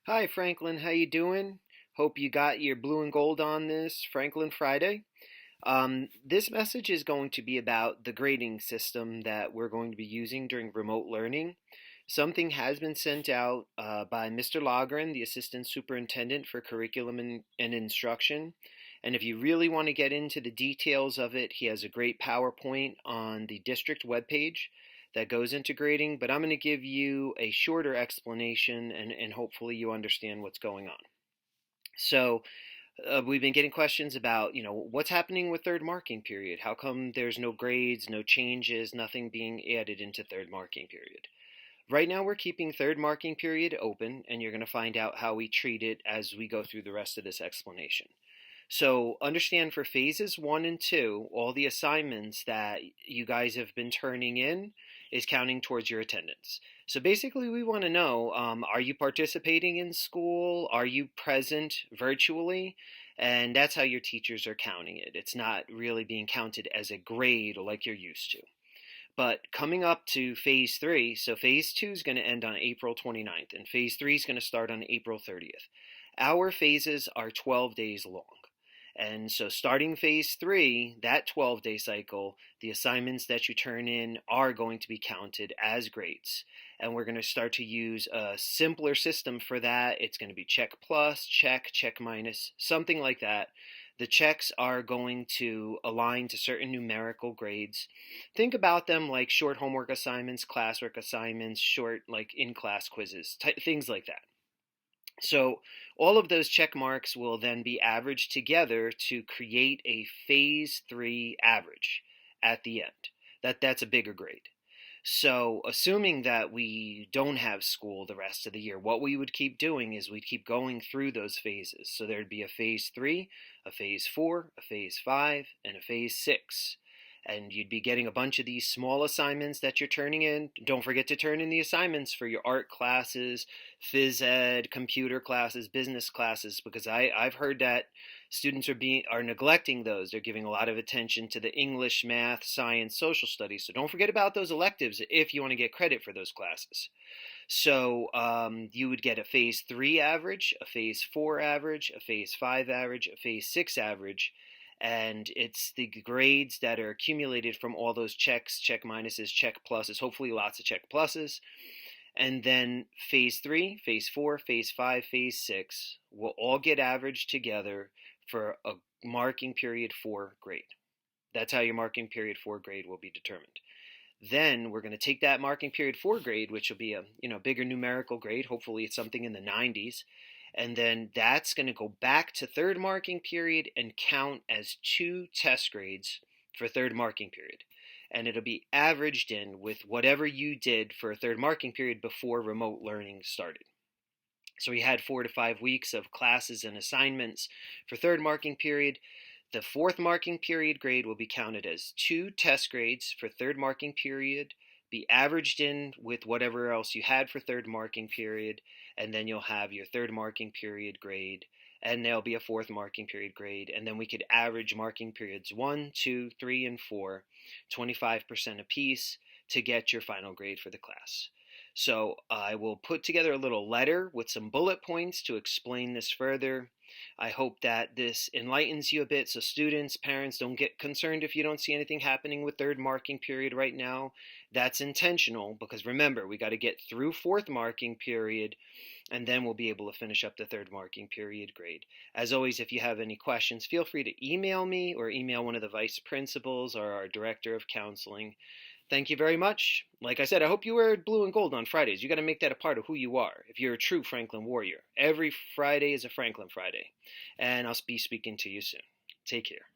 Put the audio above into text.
Hi Franklin, how you doing? Hope you got your blue and gold on this Franklin Friday. This message is going to be about the grading system that we're going to be using during remote learning. Something has been sent out by Mr. Logren, the Assistant Superintendent for Curriculum and Instruction. And if you really want to get into the details of it, he has a great PowerPoint on the district webpage that goes into grading. But I'm going to give you a shorter explanation and hopefully you understand what's going on. So, we've been getting questions about, what's happening with third marking period? How come there's no grades, no changes, nothing being added into third marking period? Right now, we're keeping third marking period open, and you're going to find out how we treat it as we go through the rest of this explanation. So, understand for phases 1 and 2, all the assignments that you guys have been turning in is counting towards your attendance. So, basically, we want to know, are you participating in school? Are you present virtually? And that's how your teachers are counting it. It's not really being counted as a grade like you're used to. But coming up to phase 3, so phase 2 is going to end on April 29th, and phase 3 is going to start on April 30th. Our phases are 12 days long. And so, starting phase 3, that 12-day cycle, the assignments that you turn in are going to be counted as grades. And we're going to start to use a simpler system for that. It's going to be check plus, check minus, something like that. The checks are going to align to certain numerical grades. Think about them like short homework assignments, classwork assignments, short like in-class quizzes, things like that. So all of those check marks will then be averaged together to create a phase 3 average at the end. That's a bigger grade. So, assuming that we don't have school the rest of the year, what we would keep doing is we'd keep going through those phases. So, there'd be a phase 3, a phase 4, a phase 5, and a phase 6. And you'd be getting a bunch of these small assignments that you're turning in. Don't forget to turn in the assignments for your art classes, phys ed, computer classes, business classes, because I've heard that students are neglecting those. They're giving a lot of attention to the English, math, science, social studies. So don't forget about those electives if you want to get credit for those classes. So you would get a phase 3 average, a phase 4 average, a phase 5 average, a phase 6 average. And it's the grades that are accumulated from all those checks, check minuses, check pluses, hopefully lots of check pluses. And then phase 3, phase 4, phase 5, phase 6 will all get averaged together for a marking period 4 grade. That's how your marking period 4 grade will be determined. Then we're going to take that marking period 4 grade, which will be a bigger numerical grade. Hopefully it's something in the 90s. And then that's going to go back to third marking period and count as 2 test grades for third marking period. And it'll be averaged in with whatever you did for a third marking period before remote learning started. So we had 4 to 5 weeks of classes and assignments for third marking period. The fourth marking period grade will be counted as 2 test grades for third marking period, be averaged in with whatever else you had for third marking period, and then you'll have your third marking period grade, and there'll be a fourth marking period grade, and then we could average marking periods 1, 2, 3, and 4, 25% apiece to get your final grade for the class. So I will put together a little letter with some bullet points to explain this further. I hope that this enlightens you a bit so students, parents don't get concerned if you don't see anything happening with third marking period right now. That's intentional because remember, we got to get through fourth marking period and then we'll be able to finish up the third marking period grade. As always, if you have any questions, feel free to email me or email one of the vice principals or our director of counseling. Thank you very much. Like I said, I hope you wear blue and gold on Fridays. You got to make that a part of who you are if you're a true Franklin warrior. Every Friday is a Franklin Friday. And I'll be speaking to you soon. Take care.